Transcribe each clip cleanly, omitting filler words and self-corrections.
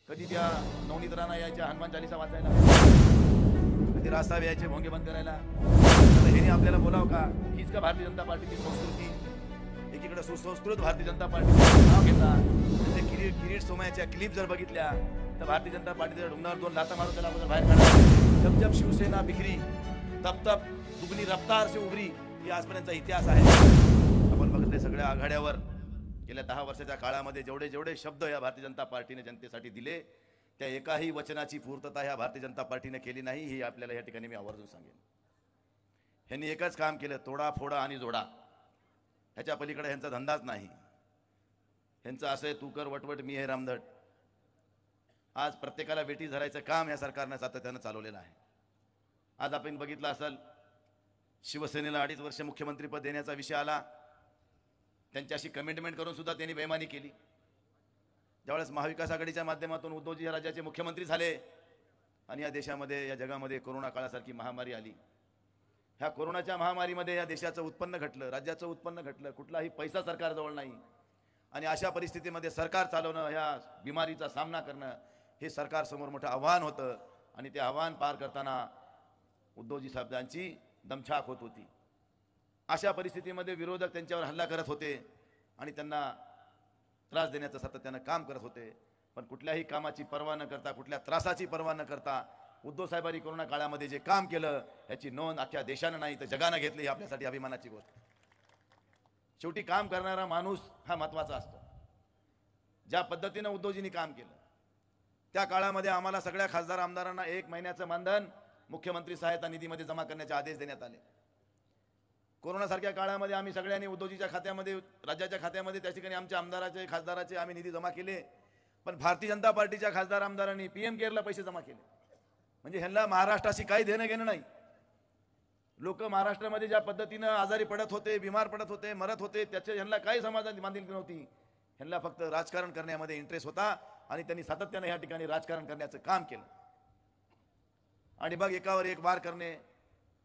कधी त्या नवनीत राणा यायच्या हनुमान चालीसा वाचायला, कधी रास्ता यायचे भोंगे बंद करायला. आता हेने आपल्याला बोलावं का? हीच का भारतीय जनता पार्टीची संस्कृती? एकीकडे सुसंस्कृत भारतीय जनता पार्टीचं नाव घेता, ते किरीट सोमयाच्या क्लिप जर बघितल्या तर भारतीय जनता पार्टीच्या ढुंगणावर 2 लाथा मारून त्याला अगोदर बाहेर काढा. जब जब शिवसेना बिखरी तब तब दुगनी रफ्तार से उभरी, ही आजपर्यंतचा इतिहास आहे. आपण बघितले सगळ्या आघाड्यावर गेल्या 10 वर्षाच्या काळामध्ये जेवढे जेवढे शब्द या भारतीय जनता पार्टीने जनतेसाठी दिले, त्या एकाही वचनाची पूर्तता ह्या भारतीय जनता पार्टीने केली नाही. ही आपल्याला या ठिकाणी मी आवर्जून सांगेन. ह्यांनी एकच काम केलं, तोडा फोडा आणि जोडा. ह्याच्या पलीकडे ह्यांचा धंदाच नाही. ह्यांचं असं आहे, तू कर वटवट मी हे रामदट. आज प्रत्येकाला वेठी धरायचं काम या सरकारनं सातत्यानं चालवलेलं आहे. आज आपण बघितलं असेल, शिवसेनेला 2.5 वर्ष मुख्यमंत्रीपद देण्याचा विषय आला, त्यांच्याशी कमिटमेंट करून सुद्धा त्यांनी बेईमानी केली. ज्यावेळेस महाविकास आघाडीच्या माध्यमातून उद्धवजी या राज्याचे मुख्यमंत्री झाले आणि या देशामध्ये या जगामध्ये कोरोना काळासारखी महामारी आली. ह्या कोरोनाच्या महामारीमध्ये या देशाचं उत्पन्न घटलं, राज्याचं उत्पन्न घटलं, कुठलाही पैसा सरकारजवळ नाही. आणि अशा परिस्थितीमध्ये सरकार चालवणं, ह्या बिमारीचा सामना करणं, हे सरकारसमोर मोठं आव्हान होतं. आणि ते आव्हान पार करताना उद्धवजी साहेबांची दमछाक होत होती. अशा परिस्थितीमध्ये विरोधक त्यांच्यावर हल्ला करत होते आणि त्यांना त्रास देण्याचं सातत्यानं काम करत होते. पण कुठल्याही कामाची पर्वा न करता, कुठल्या त्रासाची पर्वा न करता उद्धव साहेबांनी कोरोना काळामध्ये जे काम केलं, याची नोंद अख्ख्या देशानं नाही तर जगानं घेतली. ही आपल्यासाठी अभिमानाची गोष्ट. शेवटी काम करणारा माणूस हा महत्त्वाचा असतो. ज्या पद्धतीनं उद्धवजींनी काम केलं, त्या काळामध्ये आम्हाला सगळ्या खासदार आमदारांना 1 महिन्याचं मानधन मुख्यमंत्री सहायता निधीमध्ये जमा करण्याचे आदेश देण्यात आले. कोरोनासारख्या काळामध्ये आम्ही सगळ्यांनी उद्धवजीच्या खात्यामध्ये, राज्याच्या खात्यामध्ये त्या ठिकाणी आमच्या आमदाराचे खासदाराचे आम्ही निधी जमा केले. पण भारतीय जनता पार्टीच्या खासदार आमदारांनी PM केअरला पैसे जमा केले. म्हणजे ह्यांना महाराष्ट्राशी काही देणं घेणं नाही. लोक महाराष्ट्रामध्ये ज्या पद्धतीनं आजारी पडत होते, बिमार पडत होते, मरत होते, त्याचे ह्यांना काही समाधान बांधिलकी नव्हती. ह्यांना फक्त राजकारण करण्यामध्ये इंटरेस्ट होता आणि त्यांनी सातत्याने या ठिकाणी राजकारण करण्याचं काम केलं. आणि बघ, एकावर एक वार करणे.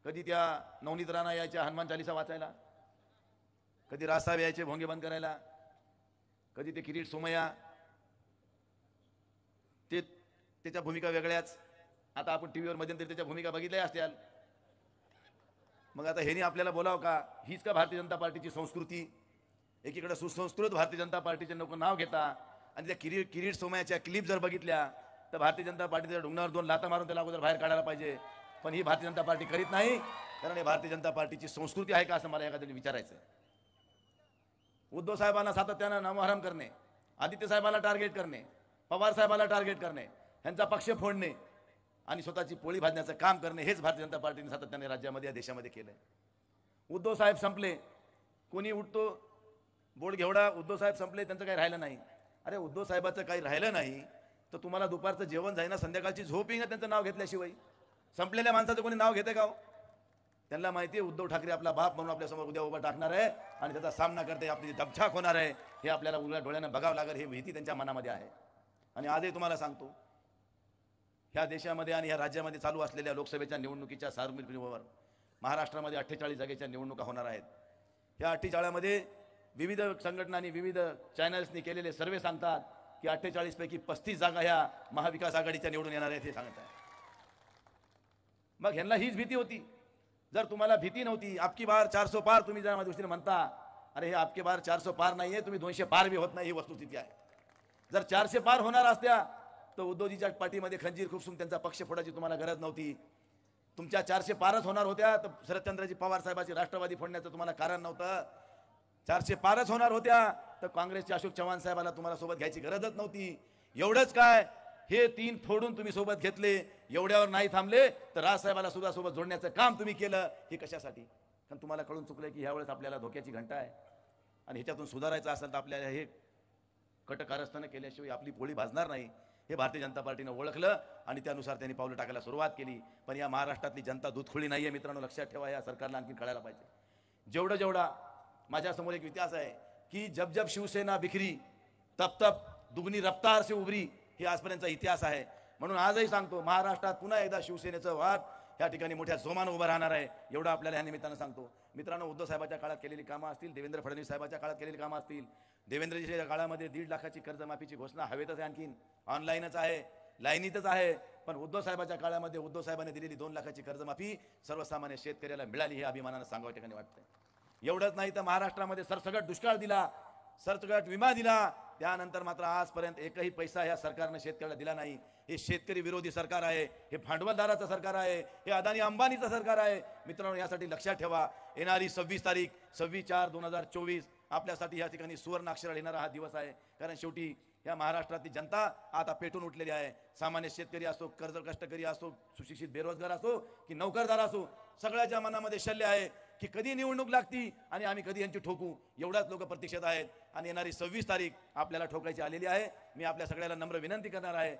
कधी त्या नवनीत राणा यायच्या हनुमान चालीसा वाचायला, कधी रास्ता यायचे भोंगे बंद करायला, कधी ते किरीट सोमय्या, ते त्याच्या भूमिका वेगळ्याच. आता आपण टीव्हीवर मध्यंतरी त्याच्या भूमिका बघितल्या असत्याल. मग आता हेनी आपल्याला बोलावं का? हीच का भारतीय जनता पार्टीची संस्कृती? एकीकडे सुसंस्कृत भारतीय जनता पार्टीचे लोक नाव घेता आणि त्या किरीट सोमयाच्या क्लिप जर बघितल्या तर भारतीय जनता पार्टीच्या ढुंगणावर 2 लाथा मारून त्याला अगोदर बाहेर काढायला पाहिजे. पण ही भारतीय जनता पार्टी करीत नाही. कारण हे भारतीय जनता पार्टीची संस्कृती आहे का असं मला एखाद्याने विचारायचं आहे. उद्धव साहेबांना सातत्यानं नामोहरम करणे, आदित्य साहेबांना टार्गेट करणे, पवार साहेबांना टार्गेट करणे, ह्यांचा पक्ष फोडणे आणि स्वतःची पोळी भाजण्याचं काम करणे, हेच भारतीय जनता पार्टीने सातत्याने राज्यामध्ये या देशामध्ये केलंय. उद्धव साहेब संपले, कोणी उठतो बोट घेवडा, उद्धव साहेब संपले, त्यांचं काही राहिलं नाही. अरे उद्धव साहेबाचं काही राहिलं नाही तर तुम्हाला दुपारचं जेवण जाईना, संध्याकाळची झोप येईना त्यांचं नाव घेतल्याशिवाय. संपलेल्या माणसाचं कोणी नाव घेते का हो? त्यांना माहिती आहे उद्धव ठाकरे आपला बाप म्हणून आपल्यासमोर उद्या उभा टाकणार आहे आणि त्याचा सामना करते, आपली दमछाक होणार आहे. हे आपल्याला उघड्या डोळ्यानं बघावं लागेल. हे भीती त्यांच्या मनामध्ये आहे. आणि आजही तुम्हाला सांगतो, ह्या देशामध्ये आणि ह्या राज्यामध्ये चालू असलेल्या लोकसभेच्या निवडणुकीच्या सार्वत्रिकवर महाराष्ट्रामध्ये 48 जागेच्या निवडणुका होणार आहेत. ह्या 48 मध्ये विविध संघटनांनी, विविध चॅनल्सनी केलेले सर्वे सांगतात की 48 पैकी 35 जागा ह्या महाविकास आघाडीच्या निवडून येणार आहेत, हे सांगत आहे. मग ह्यांना हीच भीती होती. जर तुम्हाला भीती नव्हती, आपकी बार 400 पार तुम्ही ज्या दृष्टीने म्हणता, अरे हे आपकी बार 400 पार नाहीये, तुम्ही 200 पार बी होत नाही, ही वस्तुस्थिती आहे. जर 400 पार होणार असत्या तर उद्धवजीच्या पाठीमध्ये खंजीर खुपसून त्यांचा पक्ष फोडायची तुम्हाला गरज नव्हती. तुमच्या 400 पारच होणार होत्या तर शरदचंद्रजी पवार साहेबांची राष्ट्रवादी फोडण्याचं तुम्हाला कारण नव्हतं. 400 पारच होणार होत्या तर काँग्रेसचे अशोक चव्हाण साहेबांना तुम्हाला सोबत घ्यायची गरजच नव्हती. एवढंच काय, हे 3 फोडून तुम्ही सोबत घेतले. एवढ्यावर नाही थांबले तर राजसाहेबांना सुद्धा सोबत जोडण्याचं काम तुम्ही केलं. हे कशासाठी? कारण तुम्हाला कळून चुकलं की ह्यावेळेस आपल्याला धोक्याची घंटा आहे आणि ह्याच्यातून सुधारायचं असेल तर आपल्याला हे कटकारस्थानं केल्याशिवाय आपली पोळी भाजणार नाही. हे भारतीय जनता पार्टीनं ओळखलं आणि त्यानुसार त्यांनी पावलं टाकायला सुरुवात केली. पण या महाराष्ट्रातली जनता दूधखोळी नाही आहे मित्रांनो, लक्षात ठेवा. या सरकारला आणखी कळायला पाहिजे. जेवढा माझ्यासमोर एक इतिहास आहे की जब जब शिवसेना बिखरी तब तब दुगनी रफ्तार से उभरी, हे आजपर्यंतचा इतिहास आहे. म्हणून आजही सांगतो, महाराष्ट्रात पुन्हा एकदा शिवसेनेचं वाद या ठिकाणी मोठ्या जोमानं उभं राहणार आहे, एवढं आपल्याला या निमित्तानं सांगतो. मित्रांनो, उद्धव साहेबांच्या काळात केलेली कामं असतील, देवेंद्र फडणवीस साहेबांच्या काळात केलेली कामं असतील, देवेंद्रजीच्या काळामध्ये 1.5 लाखाची कर्जमाफीची घोषणा हवेतच आहे, आणखीन ऑनलाईनच आहे, लाईनीतच आहे. पण उद्धव साहेबांच्या काळामध्ये उद्धव साहेबांनी दिलेली 2 लाखाची कर्जमाफी सर्वसामान्य शेतकऱ्याला मिळाली, हे अभिमानानं सांगावं ठिकाणी वाटतंय. एवढंच नाही तर महाराष्ट्रामध्ये सरसकट दुष्काळ दिला, सरसकट विमा दिला, त्यानंतर मात्र आजपर्यंत एकही पैसा या सरकारनं शेतकऱ्याला दिला नाही. हे शेतकरी विरोधी सरकार आहे, हे भांडवलदाराचं सरकार आहे, हे अदानी अंबानीचं सरकार आहे. मित्रांनो, यासाठी लक्षात ठेवा, येणारी 26 तारीख 26/4/2024 आपल्यासाठी या ठिकाणी सुवर्ण अक्षरात येणारा हा दिवस आहे. कारण शेवटी या महाराष्ट्रातली जनता आता पेटून उठलेली आहे. सामान्य शेतकरी असो, कर्ज कष्टकरी असो, सुशिक्षित बेरोजगार असो की नोकरदार असो, सगळ्याच्या मनामध्ये शल्य आहे की कधी निवडणूक लागती आणि आम्ही कधी यांची ठोकू. एवढाच लोक प्रतीक्षेत आहेत आणि येणारी 26 तारीख आपल्याला ठोकायची आलेली आहे. मी आपल्या सगळ्याला नम्र विनंती करणार आहे.